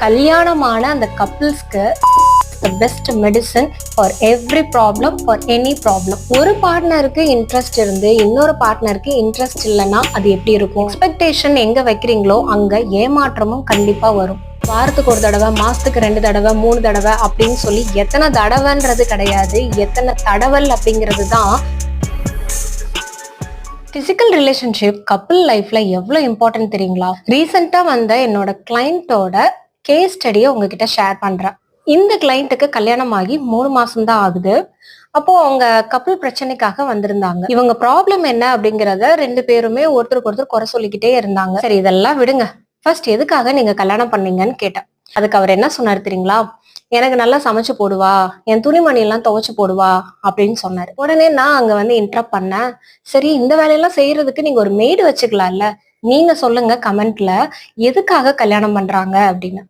கல்யாணமான அந்த கப்பிள்ஸ்க்கு best medicine for every problem, for any problem. ஒரு பார்ட்னருக்கு இன்ட்ரெஸ்ட் இருந்து இன்னொரு பார்ட்னருக்கு இன்ட்ரெஸ்ட் இல்லைன்னா அது எப்படி இருக்கும்? எக்ஸ்பெக்டேஷன் எங்க வைக்கிறீங்களோ அங்க ஏமாற்றமும் கண்டிப்பா வரும். வாரத்துக்கு ஒரு தடவை, மாசத்துக்கு 2 தடவை, 3 தடவை அப்படின்னு சொல்லி எத்தனை தடவைன்றது கிடையாது, எத்தனை தடவல் அப்படிங்கிறது தான். பிசிக்கல் ரிலேஷன்ஷிப் கப்பிள் லைஃப்ல எவ்வளவு இம்பார்ட்டன்ட் தெரியுங்களா? ரீசெண்டா வந்த என்னோட கிளைண்டோட கேஸ் ஸ்டடியை உங்ககிட்ட ஷேர் பண்றேன். இந்த கிளைண்ட்டுக்கு கல்யாணம் ஆகி 3 மாசம் தான் ஆகுது. அப்போ அவங்க கப்பிள் பிரச்சனைக்காக வந்திருந்தாங்க. இவங்க ப்ராப்ளம் என்ன அப்படிங்கறத 2 பேருமே ஒருத்தருக்கு ஒருத்தர் குறை சொல்லிக்கிட்டே இருந்தாங்க. சரி, இதெல்லாம் விடுங்க, ஃபர்ஸ்ட் எதுக்காக நீங்க கல்யாணம் பண்ணீங்கன்னு கேட்டேன். அதுக்கு அவர் என்ன சொன்னாரு தெரியுங்களா? எனக்கு நல்லா சமைச்சு போடுவா, என் துணிமணி எல்லாம் துவைச்சு போடுவா அப்படின்னு சொன்னாரு. உடனே நான் அங்க வந்து இன்டரப்ட் பண்ணேன். சரி, இந்த வேலையெல்லாம் செய்யறதுக்கு நீங்க ஒரு மெய்டு வச்சுக்கலாம்ல, நீங்க சொல்லுங்க கமெண்ட்ல எதுக்காக கல்யாணம் பண்றாங்க அப்படின்னு.